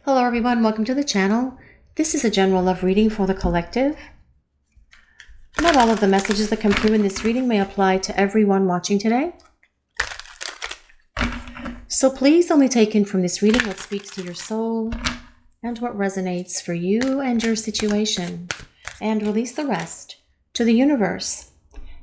Hello everyone, welcome to the channel. This is a general love reading for the collective. Not all of the messages that come through in this reading may apply to everyone watching today. So please only take in from this reading what speaks to your soul and what resonates for you and your situation, and release the rest to the universe.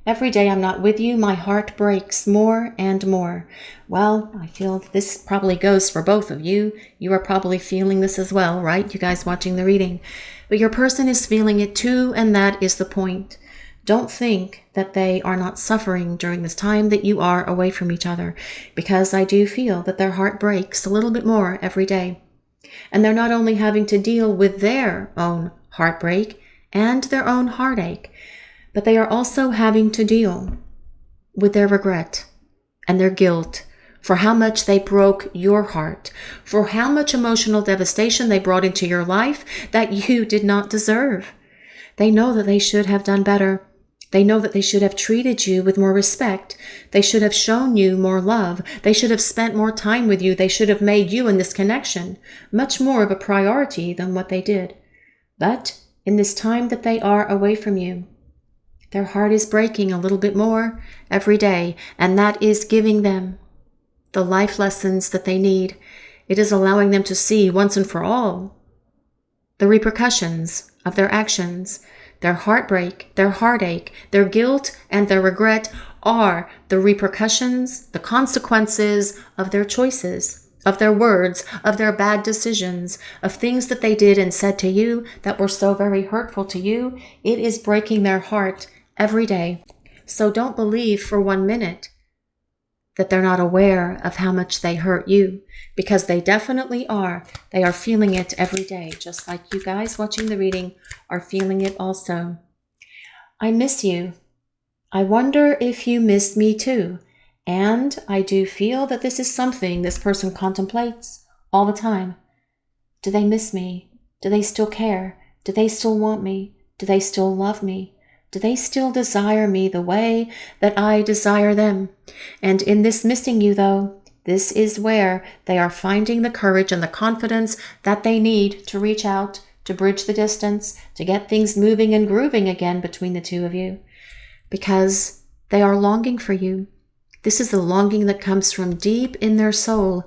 Every day I'm not with you, my heart breaks more and more. Well, I feel this probably goes for both of you. You are probably feeling this as well, right? You guys watching the reading. But your person is feeling it too, and that is the point. Don't think that they are not suffering during this time that you are away from each other, because I do feel that their heart breaks a little bit more every day. And they're not only having to deal with their own heartbreak and their own heartache, but they are also having to deal with their regret and their guilt for how much they broke your heart, for how much emotional devastation they brought into your life that you did not deserve. They know that they should have done better. They know that they should have treated you with more respect. They should have shown you more love. They should have spent more time with you. They should have made you and this connection much more of a priority than what they did. But in this time that they are away from you, their heart is breaking a little bit more every day, and that is giving them the life lessons that they need. It is allowing them to see once and for all the repercussions of their actions. Their heartbreak, their heartache, their guilt, and their regret are the repercussions, the consequences of their choices, of their words, of their bad decisions, of things that they did and said to you that were so very hurtful to you. It is breaking their heart every day. So don't believe for 1 minute that they're not aware of how much they hurt you, because they definitely are. They are feeling it every day, just like you guys watching the reading are feeling it also. I miss you. I wonder if you miss me too. And I do feel that this is something this person contemplates all the time. Do they miss me? Do they still care? Do they still want me? Do they still love me? Do they still desire me the way that I desire them? And in this missing you, though, this is where they are finding the courage and the confidence that they need to reach out, to bridge the distance, to get things moving and grooving again between the two of you, because they are longing for you. This is the longing that comes from deep in their soul,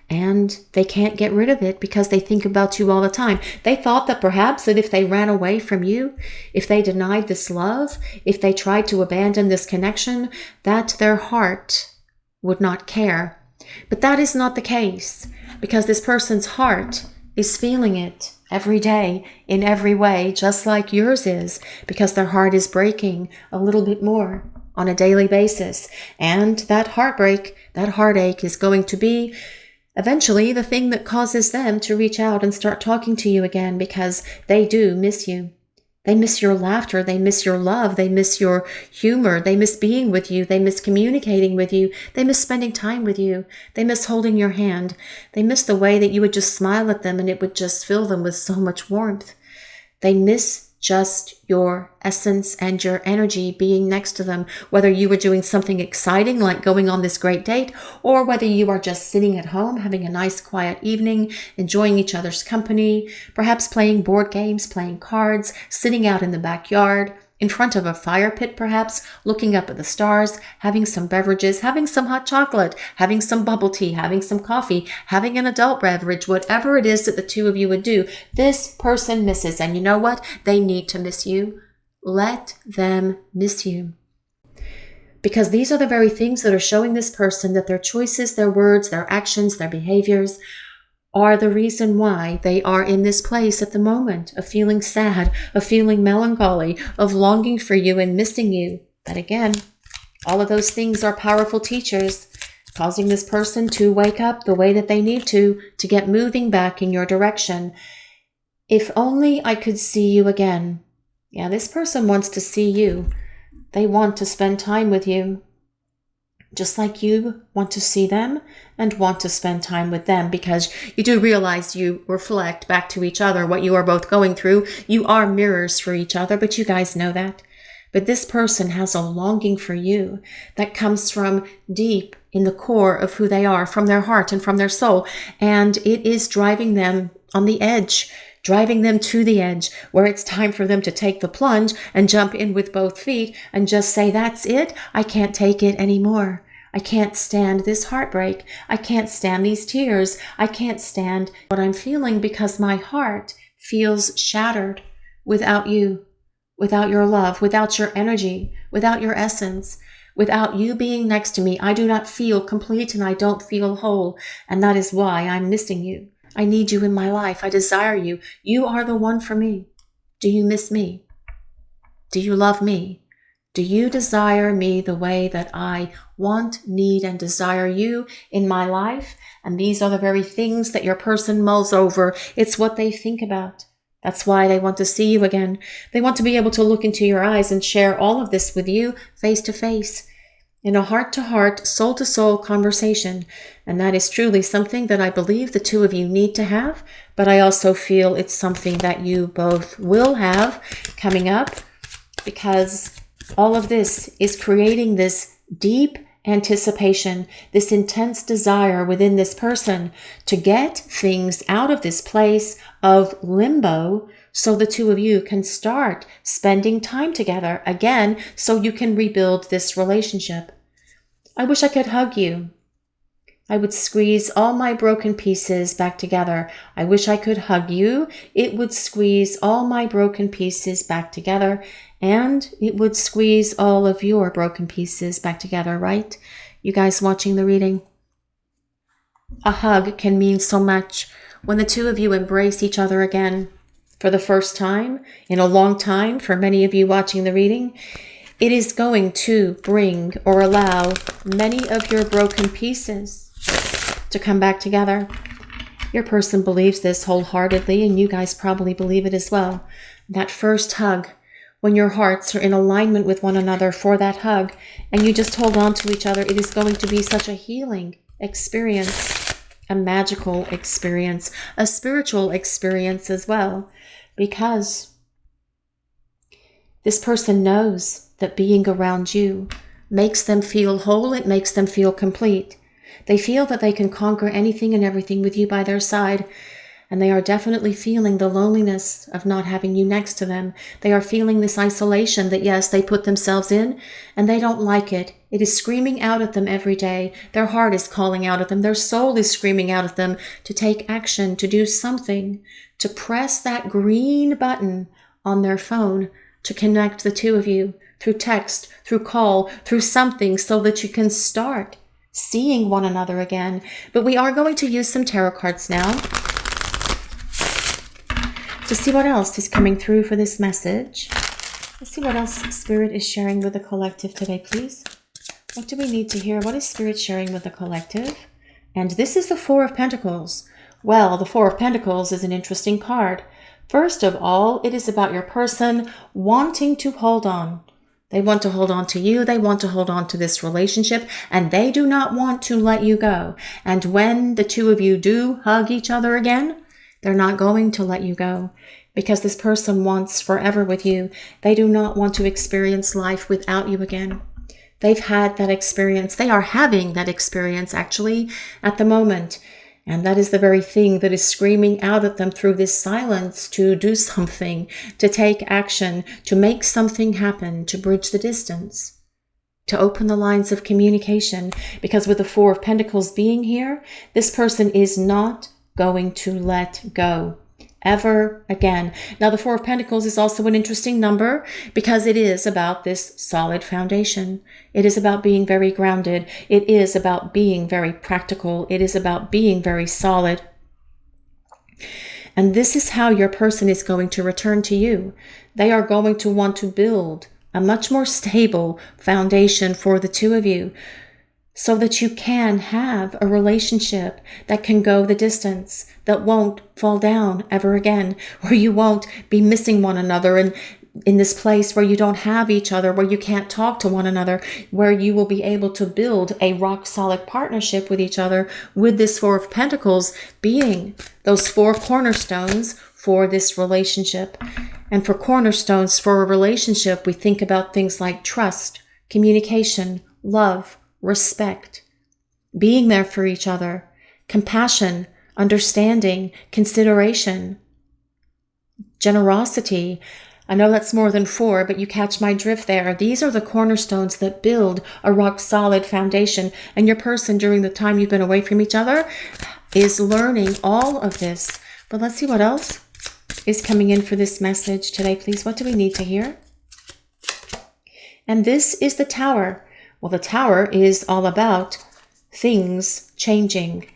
and they can't get rid of it because they think about you all the time. They thought that perhaps that if they ran away from you, if they denied this love, if they tried to abandon this connection, that their heart would not care. But that is not the case, because this person's heart is feeling it every day in every way, just like yours is, because their heart is breaking a little bit more on a daily basis. And that heartbreak, that heartache is going to be eventually the thing that causes them to reach out and start talking to you again, because they do miss you. They miss your laughter. They miss your love. They miss your humor. They miss being with you. They miss communicating with you. They miss spending time with you. They miss holding your hand. They miss the way that you would just smile at them and it would just fill them with so much warmth. They miss just your essence and your energy being next to them, whether you were doing something exciting like going on this great date, or whether you are just sitting at home having a nice quiet evening, enjoying each other's company, perhaps playing board games, playing cards, sitting out in the backyard, in front of a fire pit perhaps, looking up at the stars, having some beverages, having some hot chocolate, having some bubble tea, having some coffee, having an adult beverage, whatever it is that the two of you would do. This person misses, and you know what? They need to miss you. Let them miss you. Because these are the very things that are showing this person that their choices, their words, their actions, their behaviors are the reason why they are in this place at the moment of feeling sad, of feeling melancholy, of longing for you and missing you. But again, all of those things are powerful teachers, causing this person to wake up the way that they need to get moving back in your direction. If only I could see you again. Yeah, this person wants to see you. They want to spend time with you, just like you want to see them and want to spend time with them, because you do realize you reflect back to each other what you are both going through. You are mirrors for each other, but you guys know that. But this person has a longing for you that comes from deep in the core of who they are, from their heart and from their soul. And it is driving them on the edge, driving them to the edge where it's time for them to take the plunge and jump in with both feet and just say, that's it. I can't take it anymore. I can't stand this heartbreak. I can't stand these tears. I can't stand what I'm feeling because my heart feels shattered without you, without your love, without your energy, without your essence, without you being next to me. I do not feel complete and I don't feel whole. And that is why I'm missing you. I need you in my life. I desire you. You are the one for me. Do you miss me? Do you love me? Do you desire me the way that I want, need, and desire you in my life? And these are the very things that your person mulls over. It's what they think about. That's why they want to see you again. They want to be able to look into your eyes and share all of this with you face to face, in a heart-to-heart, soul-to-soul conversation. And that is truly something that I believe the two of you need to have, but I also feel it's something that you both will have coming up, because all of this is creating this deep anticipation, this intense desire within this person to get things out of this place of limbo so the two of you can start spending time together again so you can rebuild this relationship. I wish I could hug you. I would squeeze all my broken pieces back together. I wish I could hug you. It would squeeze all my broken pieces back together, and it would squeeze all of your broken pieces back together, right? You guys watching the reading? A hug can mean so much when the two of you embrace each other again for the first time in a long time. For many of you watching the reading, it is going to bring or allow many of your broken pieces to come back together. Your person believes this wholeheartedly, and you guys probably believe it as well. That first hug, when your hearts are in alignment with one another for that hug, and you just hold on to each other, it is going to be such a healing experience, a magical experience, a spiritual experience as well, because this person knows that being around you makes them feel whole. It makes them feel complete. They feel that they can conquer anything and everything with you by their side. And they are definitely feeling the loneliness of not having you next to them. They are feeling this isolation that, yes, they put themselves in and they don't like it. It is screaming out at them every day. Their heart is calling out at them. Their soul is screaming out at them to take action, to do something, to press that green button on their phone to connect the two of you through text, through call, through something so that you can start seeing one another again. But we are going to use some tarot cards now to see what else is coming through for this message. Let's see what else Spirit is sharing with the collective today, please. What do we need to hear? What is Spirit sharing with the collective? And this is the Four of Pentacles. Well, the Four of Pentacles is an interesting card. First of all, it is about your person wanting to hold on. They want to hold on to you. They want to hold on to this relationship, and they do not want to let you go. And when the two of you do hug each other again, they're not going to let you go because this person wants forever with you. They do not want to experience life without you again. They've had that experience. They are having that experience actually at the moment. And that is the very thing that is screaming out at them through this silence to do something, to take action, to make something happen, to bridge the distance, to open the lines of communication. Because with the Four of Pentacles being here, this person is not going to let go ever again. Now, the Four of Pentacles is also an interesting number because it is about this solid foundation. It is about being very grounded. It is about being very practical. It is about being very solid. And this is how your person is going to return to you. They are going to want to build a much more stable foundation for the two of you, so that you can have a relationship that can go the distance, that won't fall down ever again, where you won't be missing one another and in this place where you don't have each other, where you can't talk to one another, where you will be able to build a rock solid partnership with each other, with this Four of Pentacles being those four cornerstones for this relationship. And for cornerstones for a relationship, we think about things like trust, communication, love, respect, being there for each other, compassion, understanding, consideration, generosity. I know that's more than 4, but you catch my drift there. These are the cornerstones that build a rock-solid foundation. And your person, during the time you've been away from each other, is learning all of this. But let's see what else is coming in for this message today, please. What do we need to hear? And this is the Tower. Well, the Tower is all about things changing.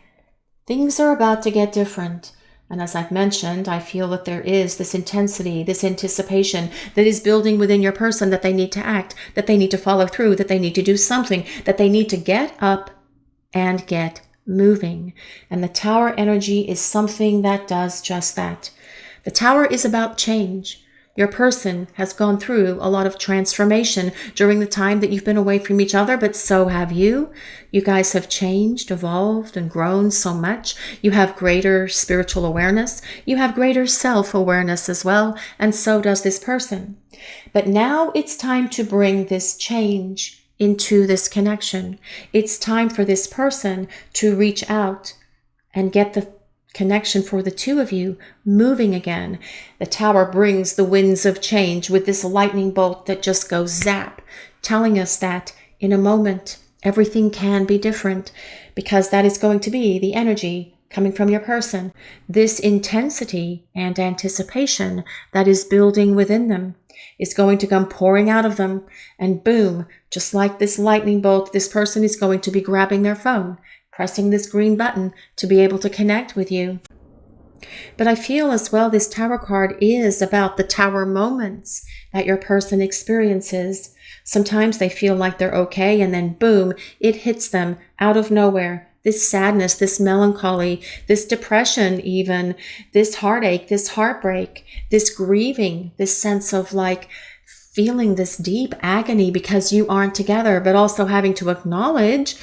Things are about to get different. And as I've mentioned, I feel that there is this intensity, this anticipation that is building within your person, that they need to act, that they need to follow through, that they need to do something, that they need to get up and get moving. And the Tower energy is something that does just that. The Tower is about change. Your person has gone through a lot of transformation during the time that you've been away from each other, but so have you. You guys have changed, evolved, and grown so much. You have greater spiritual awareness. You have greater self-awareness as well, and so does this person. But now it's time to bring this change into this connection. It's time for this person to reach out and get the connection for the two of you moving again. The Tower brings the winds of change with this lightning bolt that just goes zap, telling us that in a moment everything can be different, because that is going to be the energy coming from your person. This intensity and anticipation that is building within them is going to come pouring out of them, and boom, just like this lightning bolt, this person is going to be grabbing their phone, pressing this green button to be able to connect with you. But I feel as well this Tower card is about the Tower moments that your person experiences. Sometimes they feel like they're okay, and then boom, it hits them out of nowhere. This sadness, this melancholy, this depression even, this heartache, this heartbreak, this grieving, this sense of like feeling this deep agony because you aren't together, but also having to acknowledge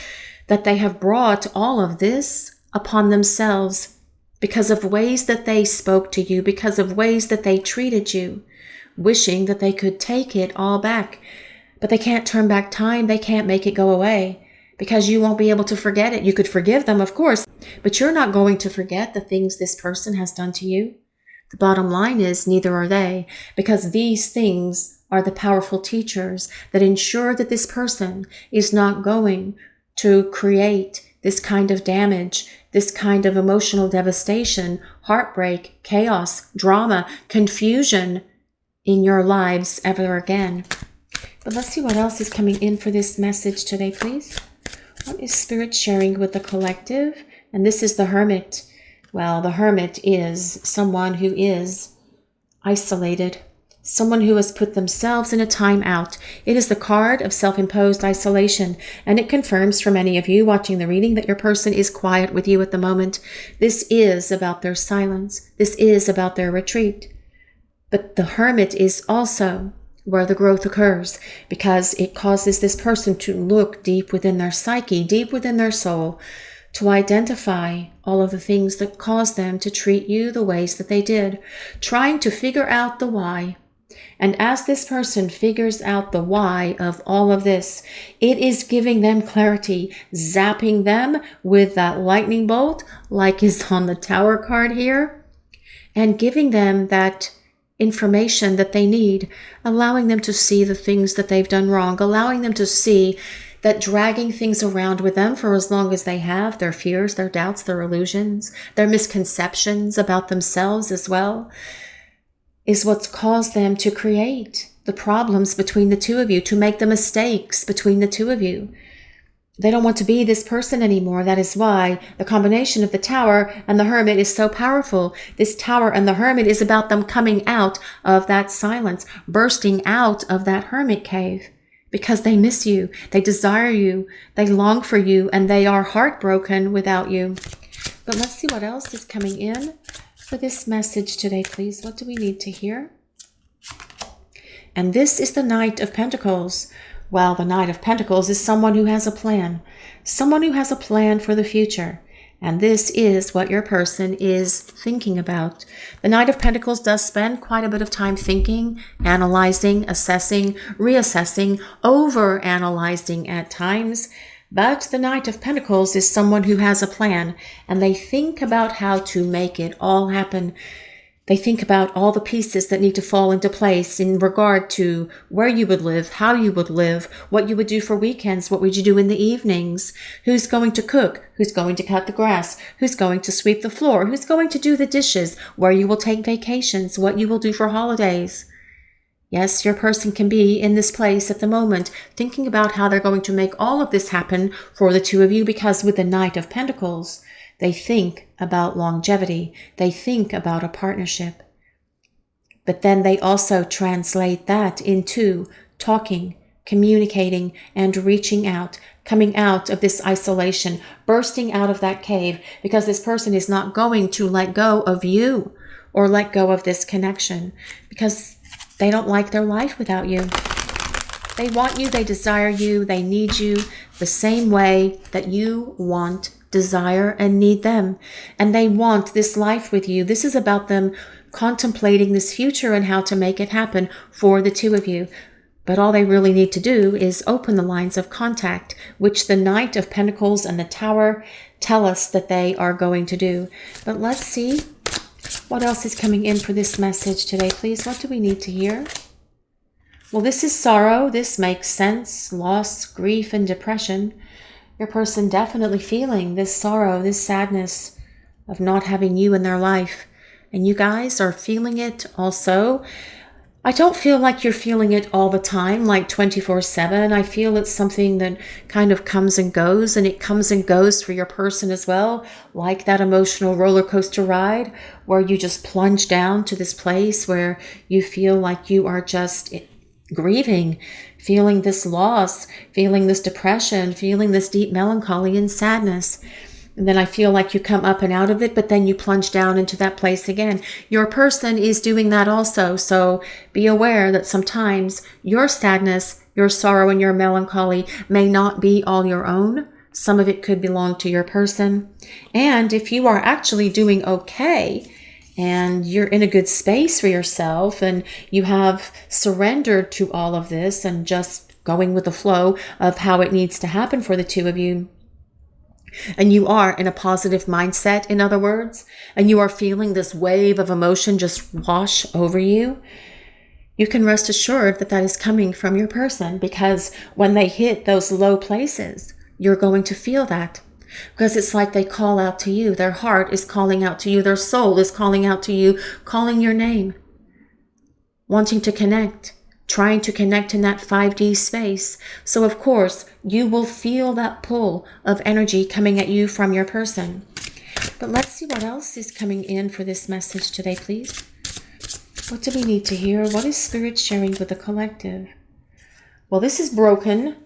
that they have brought all of this upon themselves because of ways that they spoke to you, because of ways that they treated you, wishing that they could take it all back. But they can't turn back time. They can't make it go away because you won't be able to forget it. You could forgive them, of course, but you're not going to forget the things this person has done to you. The bottom line is neither are they, because these things are the powerful teachers that ensure that this person is not going to create this kind of damage, this kind of emotional devastation, heartbreak, chaos, drama, confusion in your lives ever again. But let's see what else is coming in for this message today, please. What is Spirit sharing with the collective? And this is the Hermit. Well, the Hermit is someone who is isolated, someone who has put themselves in a time out. It is the card of self-imposed isolation, and it confirms for many of you watching the reading that your person is quiet with you at the moment. This is about their silence. This is about their retreat. But the Hermit is also where the growth occurs, because it causes this person to look deep within their psyche, deep within their soul, to identify all of the things that caused them to treat you the ways that they did, trying to figure out the why. And as this person figures out the why of all of this, it is giving them clarity, zapping them with that lightning bolt, like is on the Tower card here, and giving them that information that they need, allowing them to see the things that they've done wrong, allowing them to see that dragging things around with them for as long as they have, their fears, their doubts, their illusions, their misconceptions about themselves as well, is what's caused them to create the problems between the two of you, to make the mistakes between the two of you. They don't want to be this person anymore. That is why the combination of the Tower and the Hermit is so powerful. This Tower and the Hermit is about them coming out of that silence, bursting out of that hermit cave, because they miss you, they desire you, they long for you, and they are heartbroken without you. But let's see what else is coming in for this message today, please. What do we need to hear? And this is the Knight of Pentacles. Well, the Knight of Pentacles is someone who has a plan for the future. And this is what your person is thinking about. The Knight of Pentacles does spend quite a bit of time thinking, analyzing, assessing, reassessing, over-analyzing at times. But the Knight of Pentacles is someone who has a plan, and they think about how to make it all happen. They think about all the pieces that need to fall into place in regard to where you would live, how you would live, what you would do for weekends, what would you do in the evenings, who's going to cook, who's going to cut the grass, who's going to sweep the floor, who's going to do the dishes, where you will take vacations, what you will do for holidays. Yes, your person can be in this place at the moment, thinking about how they're going to make all of this happen for the two of you, because with the Knight of Pentacles, they think about longevity. They think about a partnership. But then they also translate that into talking, communicating, and reaching out, coming out of this isolation, bursting out of that cave, because this person is not going to let go of you or let go of this connection, because they don't like their life without you. They want you, they desire you, they need you the same way that you want, desire, and need them. And they want this life with you. This is about them contemplating this future and how to make it happen for the two of you. But all they really need to do is open the lines of contact, which the Knight of Pentacles and the Tower tell us that they are going to do. But let's see what else is coming in for this message today, please. What do we need to hear? Well, this is sorrow. This makes sense. Loss, grief, and depression. Your person definitely feeling this sorrow, this sadness of not having you in their life. And you guys are feeling it also. I don't feel like you're feeling it all the time, like 24/7. I feel it's something that kind of comes and goes, and it comes and goes for your person as well, like that emotional roller coaster ride where you just plunge down to this place where you feel like you are just grieving, feeling this loss, feeling this depression, feeling this deep melancholy and sadness. And then I feel like you come up and out of it, but then you plunge down into that place again. Your person is doing that also. So be aware that sometimes your sadness, your sorrow, and your melancholy may not be all your own. Some of it could belong to your person. And if you are actually doing okay, and you're in a good space for yourself, and you have surrendered to all of this and just going with the flow of how it needs to happen for the two of you, and you are in a positive mindset, in other words, and you are feeling this wave of emotion just wash over you, you can rest assured that that is coming from your person, because when they hit those low places, you're going to feel that. Because it's like they call out to you. Their heart is calling out to you. Their soul is calling out to you, calling your name, wanting to connect, trying to connect in that 5D space. So of course, you will feel that pull of energy coming at you from your person. But let's see what else is coming in for this message today, please. What do we need to hear? What is Spirit sharing with the collective? Well, this is broken.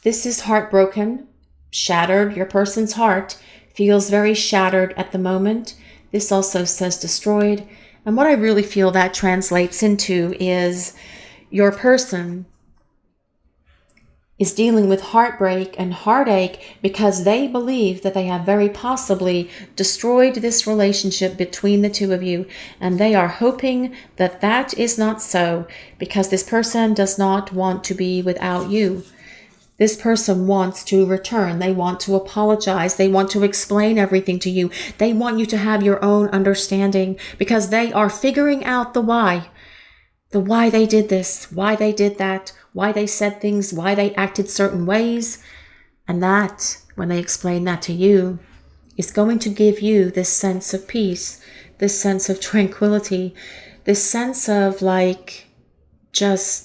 This is heartbroken. Shattered. Your person's heart feels very shattered at the moment. This also says destroyed. And what I really feel that translates into is your person is dealing with heartbreak and heartache because they believe that they have very possibly destroyed this relationship between the two of you. And they are hoping that that is not so, because this person does not want to be without you. This person wants to return. They want to apologize. They want to explain everything to you. They want you to have your own understanding, because they are figuring out the why. The why they did this, why they did that, why they said things, why they acted certain ways. And that, when they explain that to you, is going to give you this sense of peace, this sense of tranquility, this sense of like just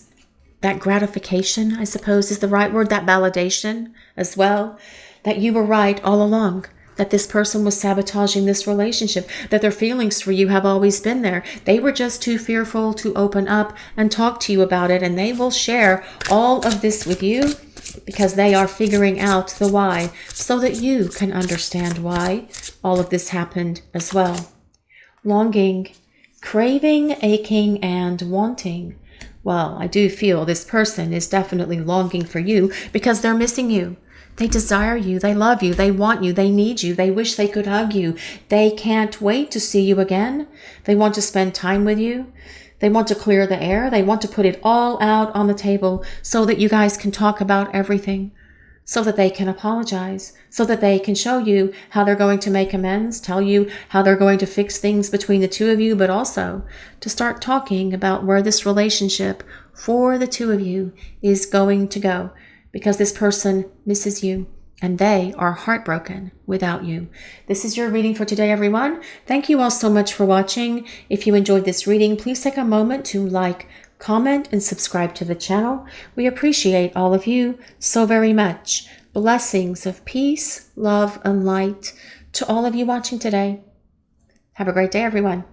that gratification, I suppose is the right word, that validation as well, that you were right all along, that this person was sabotaging this relationship, that their feelings for you have always been there. They were just too fearful to open up and talk to you about it, and they will share all of this with you because they are figuring out the why, so that you can understand why all of this happened as well. Longing, craving, aching, and wanting. Well, I do feel this person is definitely longing for you because they're missing you. They desire you. They love you. They want you. They need you. They wish they could hug you. They can't wait to see you again. They want to spend time with you. They want to clear the air. They want to put it all out on the table so that you guys can talk about everything. so that they can apologize, so that they can show you how they're going to make amends, tell you how they're going to fix things between the two of you, but also to start talking about where this relationship for the two of you is going to go, because this person misses you and they are heartbroken without you. This is your reading for today, everyone. Thank you all so much for watching. If you enjoyed this reading, please take a moment to like, comment, and subscribe to the channel. We appreciate all of you so very much. Blessings of peace, love, and light to all of you watching today. Have a great day, everyone.